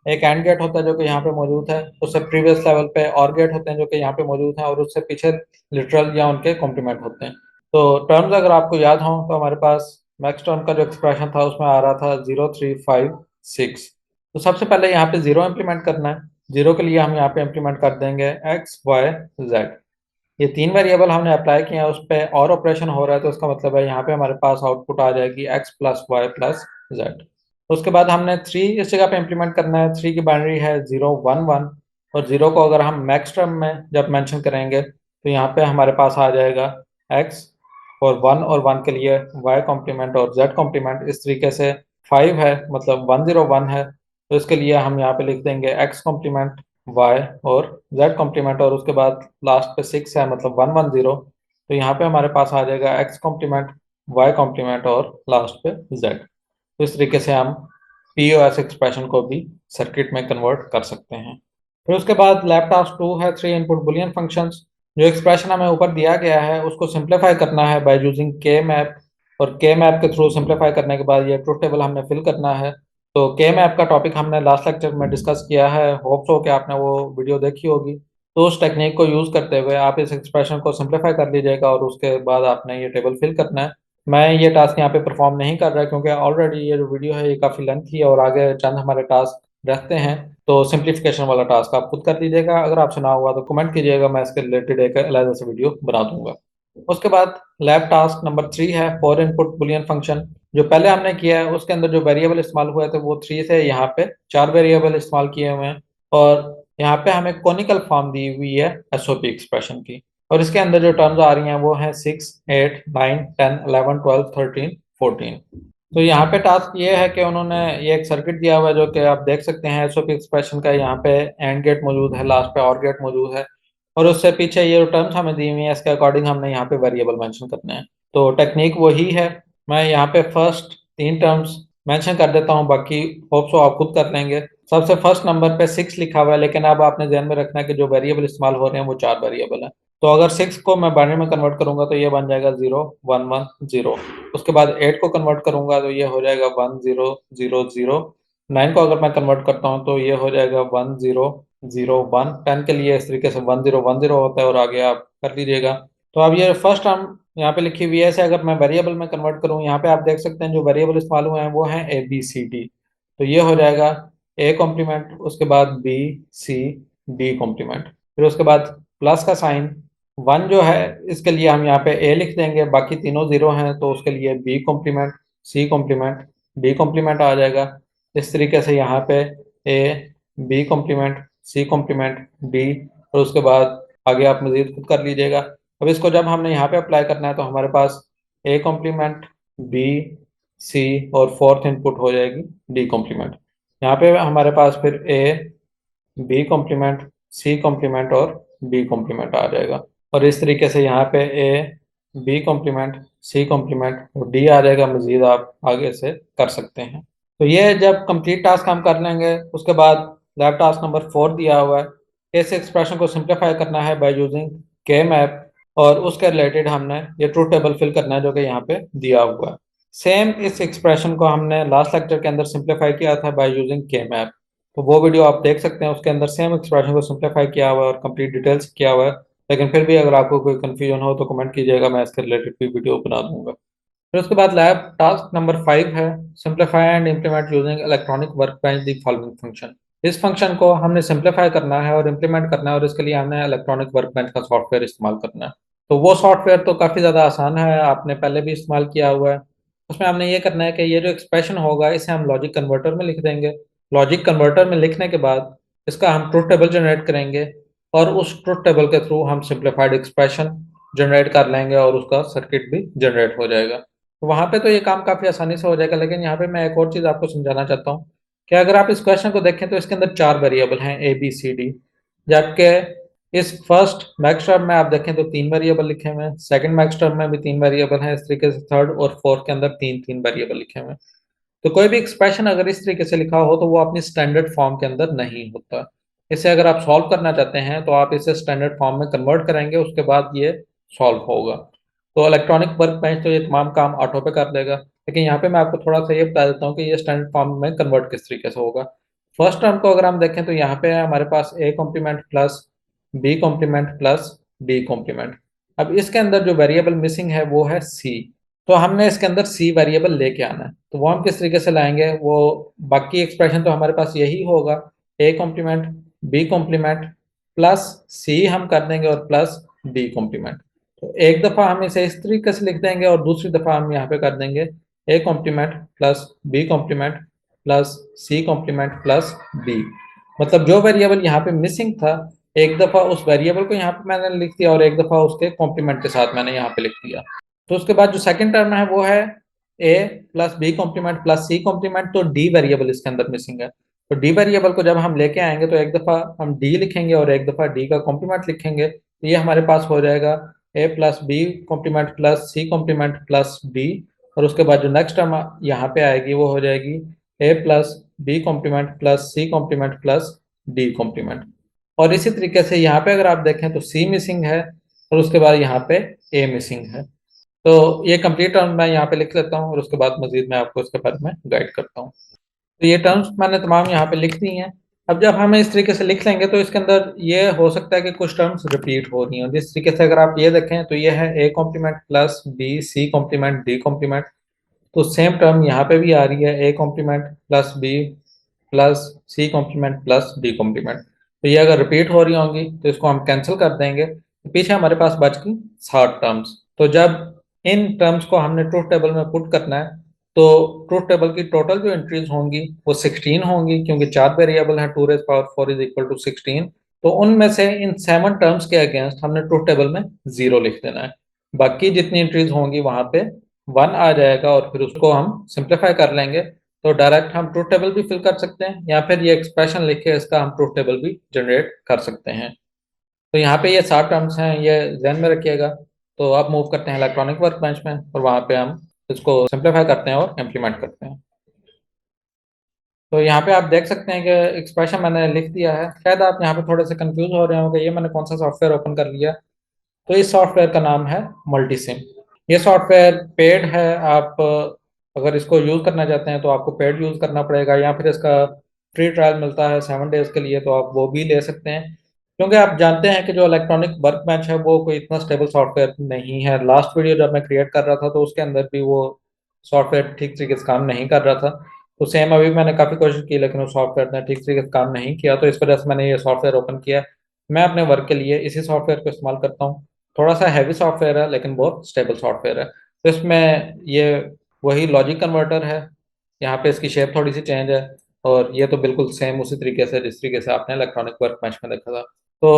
एक एंड गेट होता है जो कि यहाँ पे मौजूद है, उससे प्रीवियस लेवल पे और गेट होते हैं जो कि यहाँ पे मौजूद हैं, और उससे पीछे लिटरल या उनके कॉम्प्लीमेंट होते हैं। तो टर्म्स अगर आपको याद हो तो हमारे पास मैक्स टर्म का जो एक्सप्रेशन था उसमें आ रहा था 0, 3, 5, 6। तो सबसे पहले यहाँ पे 0 इम्प्लीमेंट करना है। 0 के लिए हम यहाँ पे इम्प्लीमेंट कर देंगे x, y, z। ये 3 वेरिएबल हमने अप्लाई किए हैं, उस पर और ऑपरेशन हो रहा है, तो इसका मतलब है यहाँ पे हमारे पास आउटपुट आ जाएगी x+y+z। उसके बाद हमने 3 इस जगह पे इम्प्लीमेंट करना है। 3 की बाइनरी है 0, 1, 1, और 0 को अगर हम मैक्स टर्म में जब मेंशन करेंगे तो यहाँ पे हमारे पास आ जाएगा x, और 1 के लिए y कॉम्प्लीमेंट और z कॉम्प्लीमेंट। इस तरीके से 5 है, मतलब 1, 0, 1 है, तो इसके लिए हम यहाँ पे लिख देंगे x कॉम्प्लीमेंट, y और z कॉम्प्लीमेंट, और उसके बाद लास्ट पे 6 है, मतलब 1, 1, 0। तो यहाँ पे हमारे पास आ जाएगा x कॉम्प्लीमेंट, y कॉम्प्लीमेंट और लास्ट पे z। तो इस तरीके से हम पीओएस एक्सप्रेशन को भी सर्किट में कन्वर्ट कर सकते हैं। फिर उसके बाद लैब टास्क 2 है 3 इनपुट बुलियन फंक्शंस। जो एक्सप्रेशन हमें ऊपर दिया गया है उसको सिंप्लीफाई करना है बाय यूजिंग के मैप, और के मैप के थ्रू सिंप्लीफाई करने के बाद ये ट्रुथ टेबल हमने फिल करना है। तो के मैप का टॉपिक हमने लास्ट लेक्चर में डिस्कस किया है, होप सो कि आपने वो वीडियो देखी होगी। तो उस टेक्निक को यूज करते हुए आप इस एक्सप्रेशन को सिंप्लीफाई कर लीजिएगा, और उसके बाद आपने ये टेबल फिल करना है। मैं ये टास्क यहाँ पे परफॉर्म नहीं कर रहा क्योंकि ऑलरेडी ये जो वीडियो है ये काफ़ी लेंथी है, और आगे चंद हमारे टास्क रहते हैं। तो सिंप्लीफिकेशन वाला टास्क आप खुद कर लीजिएगा। अगर आपसे ना हुआ तो कमेंट कीजिएगा, मैं इसके रिलेटेड एक अलग से वीडियो बना दूंगा। उसके बाद लैब टास्क नंबर 3 है 4 इनपुट बुलियन फंक्शन। जो पहले हमने किया है उसके अंदर जो वेरिएबल इस्तेमाल हुए थे वो 3 थे, यहाँ पे 4 वेरिएबल इस्तेमाल किए हुए हैं। और यहाँ पे हमें कॉनिकल फॉर्म दी हुई है एसओपी एक्सप्रेशन की, और इसके अंदर जो टर्म्स आ रही हैं वो हैं 6, 8, 9, 10, 11, 12, 13, 14। तो यहाँ पे टास्क ये है कि उन्होंने ये एक सर्किट दिया हुआ है जो कि आप देख सकते हैं एसओपी एक्सप्रेशन का। यहाँ पे एंड गेट मौजूद है, लास्ट पे और गेट मौजूद है, और उससे पीछे ये जो टर्म्स हमें दी हुई है इसके अकॉर्डिंग हमने यहाँ पे वेरिएबल मेंशन करने हैं। तो टेक्निक वही है। मैं यहाँ पे फर्स्ट 3 टर्म्स मेंशन कर देता हूँ, बाकी होप सो आप खुद कर लेंगे। सबसे फर्स्ट नंबर पे 6 लिखा हुआ है, लेकिन अब आपने ध्यान में रखना है कि जो वेरिएबल इस्तेमाल हो रहे हैं वो 4 वेरिएबल है। तो अगर 6 को मैं बाइनरी में कन्वर्ट करूंगा तो ये बन जाएगा 0, 1, 1, 0। उसके बाद 8 को कन्वर्ट करूंगा तो ये हो जाएगा 1, 0, 0, 0। 9 को अगर मैं कन्वर्ट करता हूँ तो ये हो जाएगा 1, 0, 0, 1। 10 के लिए इस तरीके से 1, 0, 1, 0 होता है, और आगे आप कर लीजिएगा। तो अब ये फर्स्ट टर्म यहाँ पे लिखी हुई है, ऐसे अगर मैं वेरिएबल में कन्वर्ट करूँ, यहाँ पे आप देख सकते हैं जो वेरिएबल इस्तेमाल हुए हैं वो हैं ABCD। तो ये हो जाएगा A कॉम्प्लीमेंट, उसके बाद B, C, D कॉम्प्लीमेंट, फिर उसके बाद प्लस का साइन। 1 जो है इसके लिए हम यहाँ पे A लिख देंगे, बाकी तीनों 0 हैं तो उसके लिए B complement, C complement, D complement आ जाएगा। इस तरीके से यहाँ पे A, B complement, C complement, D, और उसके बाद आगे आप मजीद खुद कर लीजिएगा। अब इसको जब हमने यहाँ पे अप्लाई करना है तो हमारे पास A कॉम्प्लीमेंट, B, C और फोर्थ इनपुट हो जाएगी D कॉम्प्लीमेंट। यहाँ पे हमारे पास फिर A, B complement, C complement और D कॉम्प्लीमेंट आ जाएगा, और इस तरीके से यहाँ पे A, B complement, C complement और D आ जाएगा। मजीद आप आगे से कर सकते हैं। तो ये जब कंप्लीट टास्क हम कर लेंगे उसके बाद लैब टास्क नंबर 4 दिया हुआ है। इस एक्सप्रेशन को सिंप्लीफाई करना है बाय यूजिंग के मैप, और उसके रिलेटेड हमने ये ट्रूथ टेबल फिल करना है जो कि यहाँ पे दिया हुआ है। सेम इस एक्सप्रेशन को हमने लास्ट लेक्चर के अंदर सिंप्लीफाई किया था बाय यूजिंग के मैप। तो वो वीडियो आप देख सकते हैं, उसके अंदर सेम एक्सप्रेशन को सिंप्लीफाई किया हुआ है और कंप्लीट डिटेल्स किया हुआ है। लेकिन फिर भी अगर आपको कोई कंफ्यूजन हो तो कमेंट कीजिएगा, मैं इसके रिलेटेड भी वीडियो बना दूंगा। फिर उसके बाद लैब टास्क नंबर 5 है simplify and implement using electronic work bench the following function. इस फंक्शन को हमने सिंप्लीफाई करना है और इम्प्लीमेंट करना है, और इसके लिए हमने इलेक्ट्रॉनिक वर्क बेंच का सॉफ्टवेयर इस्तेमाल करना है। तो वो सॉफ्टवेयर तो काफ़ी ज़्यादा आसान है, आपने पहले भी इस्तेमाल किया हुआ है। उसमें हमने ये करना है कि ये जो एक्सप्रेशन होगा इसे हम लॉजिक कन्वर्टर में लिख देंगे। लॉजिक कन्वर्टर में लिखने के बाद इसका हम ट्रुथ टेबल जनरेट करेंगे, और उस ट्रुथ टेबल के थ्रू हम सिंप्लीफाइड एक्सप्रेशन जनरेट कर लेंगे और उसका सर्किट भी जनरेट हो जाएगा। तो वहां पे तो ये काम काफी आसानी से हो जाएगा, लेकिन यहाँ पे मैं एक और चीज आपको समझाना चाहता हूँ कि अगर आप इस क्वेश्चन को देखें तो इसके अंदर 4 वेरिएबल हैं ABCD, जबकि इस फर्स्ट मैक्स टर्म में आप देखें तो 3 वेरिएबल लिखे हुए हैं, सेकंड मैक्स टर्म में भी 3 वेरिएबल हैं, इस तरीके से थर्ड और फोर्थ के अंदर 3 3 वेरिएबल लिखे हुए हैं। तो कोई भी एक्सप्रेशन अगर इस तरीके से लिखा हो तो वो अपनी स्टैंडर्ड फॉर्म के अंदर नहीं होता। इसे अगर आप सॉल्व करना चाहते हैं तो आप इसे स्टैंडर्ड फॉर्म में कन्वर्ट करेंगे, उसके बाद ये सॉल्व होगा। तो इलेक्ट्रॉनिक वर्क बेंच तो ये तमाम काम ऑटो पे कर देगा, लेकिन यहाँ पे मैं आपको थोड़ा सा ये बता देता हूँ कि ये स्टैंडर्ड फॉर्म में कन्वर्ट किस तरीके से होगा। फर्स्ट टर्म को अगर हम देखें तो यहाँ पे है हमारे पास A complement plus B complement plus D complement. अब इसके अंदर जो वेरिएबल मिसिंग है वो है सी, तो हमने इसके अंदर सी वेरिएबल लेके आना है। तो वो हम किस तरीके से लाएंगे, वो बाकी एक्सप्रेशन तो हमारे पास यही होगा, A complement B complement plus C हम कर देंगे और प्लस डी कॉम्प्लीमेंट। तो एक दफा हम इसे इस तरीके से लिख देंगे और दूसरी दफा हम यहाँ पे कर देंगे A complement plus B complement plus C complement plus D. मतलब जो वेरिएबल यहाँ पे मिसिंग था, एक दफा उस वेरिएबल को यहाँ पे मैंने लिख दिया और एक दफा उसके कॉम्प्लीमेंट के साथ मैंने यहाँ पे लिख दिया। तो उसके बाद जो सेकंड टर्म है वो है A plus B complement plus C complement. तो डी वेरिएबल इसके अंदर मिसिंग है, तो डी वेरिएबल को जब हम लेके आएंगे तो एक दफा हम डी लिखेंगे और एक दफा डी का कॉम्प्लीमेंट लिखेंगे, तो ये हमारे पास हो जाएगा A plus B complement plus C complement plus D. और उसके बाद जो नेक्स्ट टर्म यहाँ पे आएगी वो हो जाएगी A plus B complement plus C complement plus D complement. और इसी तरीके से यहाँ पे अगर आप देखें तो सी मिसिंग है और उसके बाद यहाँ पे ए मिसिंग है। तो ये कंप्लीट टर्म मैं यहाँ पे लिख लेता हूँ और उसके बाद मजीद मैं आपको इसके बारे में गाइड करता हूँ। तो ये टर्म्स मैंने तमाम यहाँ पे लिख दी हैं। अब जब हम इस तरीके से लिख लेंगे तो इसके अंदर ये हो सकता है कि कुछ टर्म्स रिपीट हो रही हैं। जिस तरीके से अगर आप ये देखें तो ये है A complement plus B C complement D complement. तो सेम टर्म यहाँ पे भी आ रही है, A complement plus B plus C complement plus D complement. तो ये अगर रिपीट हो रही होंगी तो इसको हम कैंसिल कर देंगे, तो पीछे हमारे पास बच गई 60 टर्म्स। तो जब इन टर्म्स को हमने ट्रूथ टेबल में पुट करना है तो ट्रूथ टेबल की टोटल जो एंट्रीज होंगी वो 16 होंगी, क्योंकि 4 वेरिएबल हैं, 2 raised power 4 is equal to 16। तो उनमें से इन 7 टर्म्स के अगेंस्ट हमने ट्रूथ टेबल में 0 लिख देना है। बाकी जितनी एंट्रीज होंगी वहां पे 1 आ जाएगा और फिर उसको हम सिंप्लीफाई कर लेंगे। तो डायरेक्ट हम ट्रूथ टेबल भी फिल कर सकते हैं या फिर ये एक्सप्रेशन लिख के इसका हम ट्रूथ टेबल भी जनरेट कर सकते हैं। तो यहाँ पे ये 7 टर्म्स हैं, ये ध्यान में रखिएगा। तो अब मूव करते हैं इलेक्ट्रॉनिक वर्क बेंच में और वहाँ पे हम इसको सिंप्लीफाई करते हैं और इम्प्लीमेंट करते हैं। तो यहाँ पे आप देख सकते हैं कि एक्सप्रेशन मैंने लिख दिया है। शायद आप यहाँ पे थोड़े से कंफ्यूज हो रहे होंगे, ये मैंने कौन सा सॉफ्टवेयर ओपन कर लिया। तो इस सॉफ्टवेयर का नाम है मल्टीसिम। ये सॉफ्टवेयर पेड है, आप अगर इसको यूज़ करना चाहते हैं तो आपको पेड यूज़ करना पड़ेगा, या फिर इसका फ्री ट्रायल मिलता है 7 डेज के लिए, तो आप वो भी ले सकते हैं। क्योंकि आप जानते हैं कि जो इलेक्ट्रॉनिक वर्क बेंच है वो कोई इतना स्टेबल सॉफ्टवेयर नहीं है। लास्ट वीडियो जब मैं क्रिएट कर रहा था तो उसके अंदर भी वो सॉफ्टवेयर ठीक तरीके से काम नहीं कर रहा था। तो सेम अभी मैंने काफ़ी कोशिश की लेकिन वो सॉफ्टवेयर ने ठीक तरीके से काम नहीं किया, तो इस वजह से मैंने ये सॉफ्टवेयर ओपन किया। मैं अपने वर्क के लिए इसी सॉफ्टवेयर को इस्तेमाल करता हूँ। थोड़ा सा हैवी सॉफ्टवेयर है लेकिन बहुत स्टेबल सॉफ्टवेयर है। तो इसमें ये वही लॉजिक कन्वर्टर है, यहाँ पे इसकी शेप थोड़ी सी चेंज है और ये तो बिल्कुल सेम उसी तरीके से जिस तरीके से आपने इलेक्ट्रॉनिक वर्क बेंच में देखा था। तो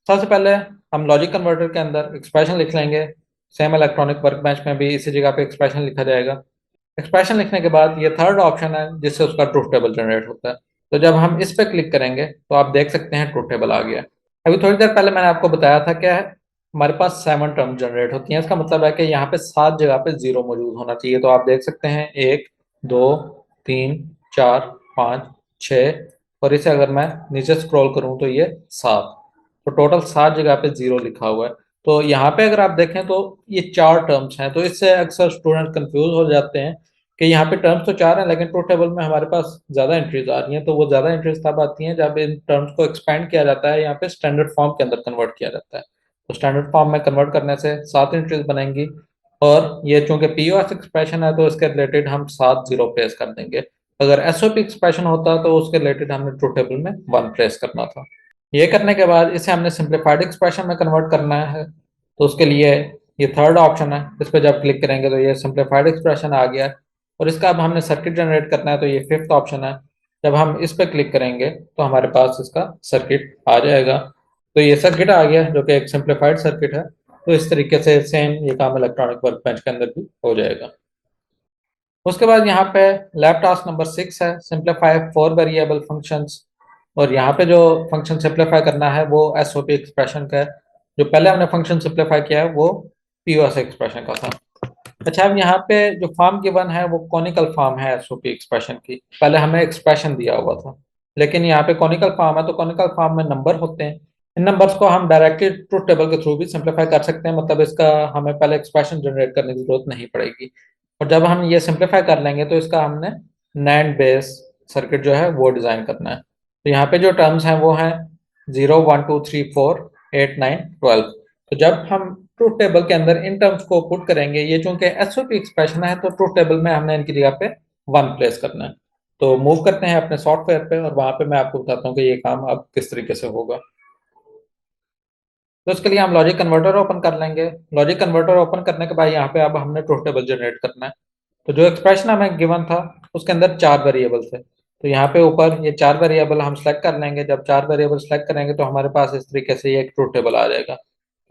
सबसे पहले हम लॉजिक कन्वर्टर के अंदर एक्सप्रेशन लिख लेंगे। सेम इलेक्ट्रॉनिक वर्क बेंच में भी इसी जगह पे एक्सप्रेशन लिखा जाएगा। एक्सप्रेशन लिखने के बाद ये थर्ड ऑप्शन है जिससे उसका ट्रूथ टेबल जनरेट होता है। तो जब हम इस पे क्लिक करेंगे तो आप देख सकते हैं ट्रूथ टेबल आ गया। अभी थोड़ी देर पहले मैंने आपको बताया था क्या है, हमारे पास 7 टर्म जनरेट होती हैं। इसका मतलब है कि यहाँ पे 7 जगह पे 0 मौजूद होना चाहिए। तो आप देख सकते हैं 1 2 3 4 5 6, और इसे अगर मैं नीचे स्क्रॉल करूँ तो ये 7। तो टोटल 7 जगह पे 0 लिखा हुआ है। तो यहाँ पे अगर आप देखें तो ये 4 टर्म्स हैं, तो इससे अक्सर स्टूडेंट कंफ्यूज हो जाते हैं कि यहाँ पे टर्म्स तो 4 हैं लेकिन ट्रूथ टेबल में हमारे पास ज़्यादा एंट्रीज आ रही हैं। तो वो ज़्यादा एंट्रीज तब आती हैं जब इन टर्म्स को एक्सपेंड किया जाता है, यहाँ पे स्टैंडर्ड फॉर्म के अंदर कन्वर्ट किया जाता है। तो स्टैंडर्ड फॉर्म में कन्वर्ट करने से 7 एंट्रीज बनेंगी, और ये चूंकि पीओएस एक्सप्रेशन है तो इसके रिलेटेड हम 7 0 प्लेस कर देंगे। अगर एसओपी एक्सप्रेशन होता तो उसके रिलेटेड हमने ट्रूथ टेबल में 1 प्लेस करना था। ये करने के बाद इसे हमने सिंप्लीफाइड एक्सप्रेशन में कन्वर्ट करना है। तो उसके लिए ये थर्ड ऑप्शन है, इस पर जब क्लिक करेंगे तो ये सिंप्लीफाइड एक्सप्रेशन आ गया है। और इसका अब हमने सर्किट जनरेट करना है, तो ये फिफ्थ ऑप्शन है। जब हम इस पर क्लिक करेंगे तो हमारे पास इसका सर्किट आ जाएगा। तो ये सर्किट आ गया जो कि एक सिंप्लीफाइड सर्किट है। तो इस तरीके से सेम ये काम इलेक्ट्रॉनिक वर्क बेंच के अंदर भी हो जाएगा। उसके बाद यहाँ पे लैब टास्क नंबर 6 है, सिंप्लीफाई 4 वेरिएबल फंक्शंस। और यहाँ पे जो फंक्शन सिंप्लीफाई करना है वो एसओपी एक्सप्रेशन का है। जो पहले हमने फंक्शन सिंप्लीफाई किया है वो पीओएस एक्सप्रेशन का था। अच्छा, अब यहाँ पे जो फॉर्म गिवन है वो कॉनिकल फॉर्म है एसओपी एक्सप्रेशन की। पहले हमें एक्सप्रेशन दिया हुआ था लेकिन यहाँ पे कॉनिकल फॉर्म है, तो कॉनिकल फॉर्म में नंबर होते हैं। इन नंबर्स को हम डायरेक्टली ट्रूथ टेबल के थ्रू भी सिंप्लीफाई कर सकते हैं, मतलब इसका हमें पहले एक्सप्रेशन जनरेट करने की जरूरत नहीं पड़ेगी। और जब हम ये सिंप्लीफाई कर लेंगे तो इसका हमने नैंड बेस सर्किट जो है वो डिज़ाइन करना है। तो यहाँ पे जो टर्म्स हैं वो हैं 0, 1, 2, 3, 4, 8, 9, 12। तो जब हम ट्रूथ टेबल के अंदर इन टर्म्स को पुट करेंगे, ये चूंकि एसओपी एक्सप्रेशन है तो ट्रूथ टेबल में हमने इनकी जगह पे 1 प्लेस करना है। तो मूव करते हैं अपने सॉफ्टवेयर पे और वहां पे मैं आपको बताता हूँ कि ये काम अब किस तरीके से होगा। तो इसके लिए हम लॉजिक कन्वर्टर ओपन कर लेंगे। लॉजिक कन्वर्टर ओपन करने के बाद यहाँ पे अब हमने ट्रूथ टेबल जनरेट करना है। तो जो एक्सप्रेशन हमें गिवन था उसके अंदर 4 वेरिएबल थे। तो यहाँ पे ऊपर ये 4 वेरिएबल हम सेलेक्ट कर लेंगे। जब 4 वेरिएबल सेलेक्ट करेंगे तो हमारे पास इस तरीके से ये एक ट्रूथ टेबल आ जाएगा।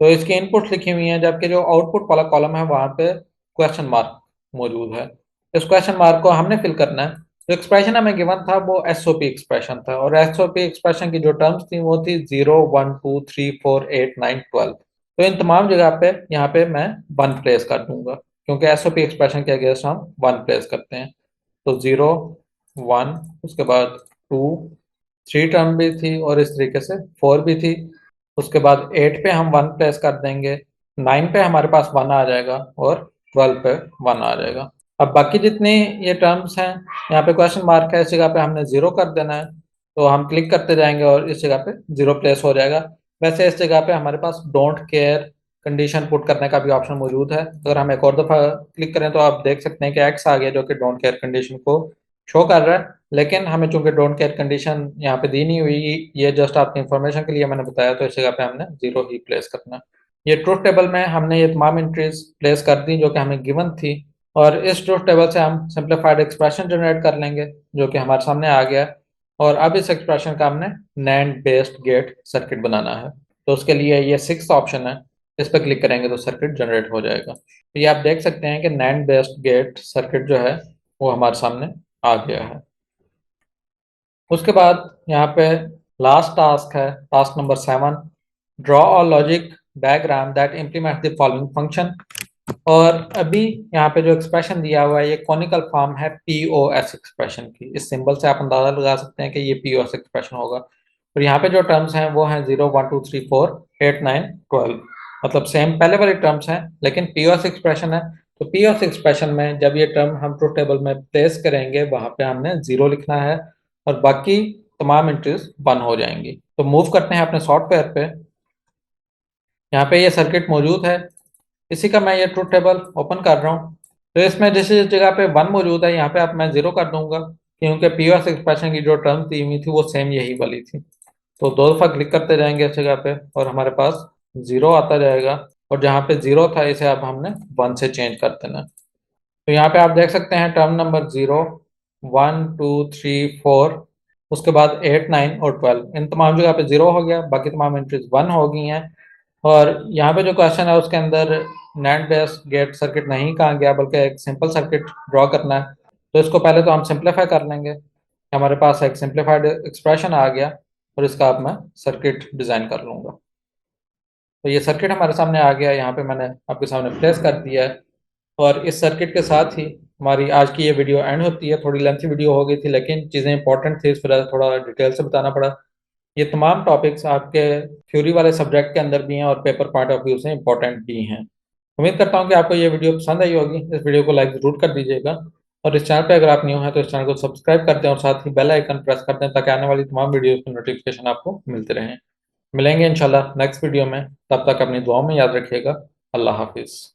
तो इसकी इनपुट लिखी हुई है, जबकि जो आउटपुट वाला कॉलम है वहां पे क्वेश्चन मार्क मौजूद है। इस क्वेश्चन मार्क को हमने फिल करना है। जो एक्सप्रेशन हमें गिवन था वो एसओपी एक्सप्रेशन था, और एसओपी एक्सप्रेशन की जो टर्म्स थी वो थी 0, 1, 2, 3, 4, 8, 9, 12। तो इन तमाम जगह पे यहाँ पे मैं 1 प्लेस कर दूंगा, क्योंकि एसओपी एक्सप्रेशन के अगेंस्ट हम 1 प्लेस करते हैं। तो 0, 1, उसके बाद 2, 3 टर्म भी थी और इस तरीके से 4 भी थी। उसके बाद 8 पे हम 1 प्लेस कर देंगे, 9 पे हमारे पास 1 आ जाएगा और 12 पे 1 आ जाएगा। अब बाकी जितनी ये टर्म्स हैं, यहाँ पे क्वेश्चन मार्क है, इस जगह पे हमने 0 कर देना है। तो हम क्लिक करते जाएंगे और इस जगह पे 0 प्लेस हो जाएगा। वैसे इस जगह पे हमारे पास डोंट केयर कंडीशन पुट करने का भी ऑप्शन मौजूद है। अगर हम एक और दफ़ा क्लिक करें तो आप देख सकते हैं कि एक्स आ गया, जो कि डोंट केयर कंडीशन को शो कर रहा है। लेकिन हमें चूंकि डोंट केयर कंडीशन यहाँ पे दी नहीं हुई, ये जस्ट आपकी इंफॉर्मेशन के लिए मैंने बताया, तो इस जगह पे हमने 0 ही प्लेस करना है। ये ट्रूथ टेबल में हमने ये तमाम एंट्रीज प्लेस कर दी जो कि हमें गिवन थी, और इस ट्रूथ टेबल से हम सिंप्लीफाइड एक्सप्रेशन जनरेट कर लेंगे जो कि हमारे सामने आ गया। और अब इस एक्सप्रेशन का हमने नैंड बेस्ड गेट सर्किट बनाना है। तो उसके लिए ये 6th ऑप्शन है, इस पर क्लिक करेंगे तो सर्किट जनरेट हो जाएगा। तो ये आप देख सकते हैं कि नैंड बेस्ड गेट सर्किट जो है वो हमारे सामने आ गया है। उसके बाद यहाँ पे लास्ट टास्क है, task number 7, draw a logic diagram that implement the following function. और अभी यहाँ पे जो एक्सप्रेशन दिया हुआ है ये कॉनिकल फॉर्म है पीओएस एक्सप्रेशन की। इस सिंबल से आप अंदाजा लगा सकते हैं कि ये पीओएस एक्सप्रेशन होगा। और यहाँ पे जो टर्म्स हैं वो हैं 0, 1, 2, 3, 4, 8, 9, 12। मतलब सेम पहले वाले टर्म्स हैं, लेकिन पीओएस एक्सप्रेशन है। तो पीओएस एक्सप्रेशन में जब ये टर्म हम ट्रूथ टेबल में प्लेस करेंगे वहां पे हमने 0 लिखना है, और बाकी तमाम एंट्रीज 1 हो जाएंगी। तो मूव करते हैं अपने सॉफ्टवेयर पे। यहाँ पे ये सर्किट मौजूद है, इसी का मैं ये ट्रूथ टेबल ओपन कर रहा हूँ। तो इसमें जिस जगह पे 1 मौजूद है यहाँ पे अब मैं 0 कर दूंगा, क्योंकि पीओएस एक्सप्रेशन की जो टर्म दी हुई थी वो सेम यही वाली थी। तो 2 दफा क्लिक करते जाएंगे इस जगह पे और हमारे पास 0 आता जाएगा, और जहाँ पे 0 था इसे अब हमने 1 से चेंज कर देना। तो यहाँ पे आप देख सकते हैं टर्म नंबर 0, 1, 2, 3, 4, उसके बाद 8, 9 और 12, इन तमाम जगह पे 0 हो गया, बाकी तमाम एंट्रीज 1 हो गई हैं। और यहाँ पे जो क्वेश्चन है उसके अंदर नैंड बेस्ड गेट सर्किट नहीं कहा गया, बल्कि एक सिंपल सर्किट ड्रॉ करना है। तो इसको पहले तो हम सिंप्लीफाई कर लेंगे। हमारे पास एक सिंप्लीफाइड एक्सप्रेशन आ गया, और इसका अब मैं सर्किट डिज़ाइन कर लूँगा। तो ये सर्किट हमारे सामने आ गया, यहाँ पे मैंने आपके सामने प्लेस कर दिया है। और इस सर्किट के साथ ही हमारी आज की ये वीडियो एंड होती है। थोड़ी लेंथी वीडियो हो गई थी, लेकिन चीज़ें इंपॉर्टेंट थी, इस वजह से थोड़ा डिटेल से बताना पड़ा। ये तमाम टॉपिक्स आपके थ्योरी वाले सब्जेक्ट के अंदर भी हैं और पेपर पॉइंट ऑफ व्यू से इंपॉर्टेंट भी हैं। उम्मीद करता हूँ कि आपको ये वीडियो पसंद आई होगी। इस वीडियो को लाइक ज़रूर कर दीजिएगा, और इस चैनल पे अगर आप न्यू हैं तो इस चैनल को सब्सक्राइब कर दें और साथ ही बेल आइकन प्रेस कर दें, ताकि आने वाली तमाम वीडियोस की नोटिफिकेशन आपको मिलते रहें। मिलेंगे इंशाल्लाह नेक्स्ट वीडियो में, तब तक अपनी दुआओं में याद रखिएगा। अल्लाह हाफिज़।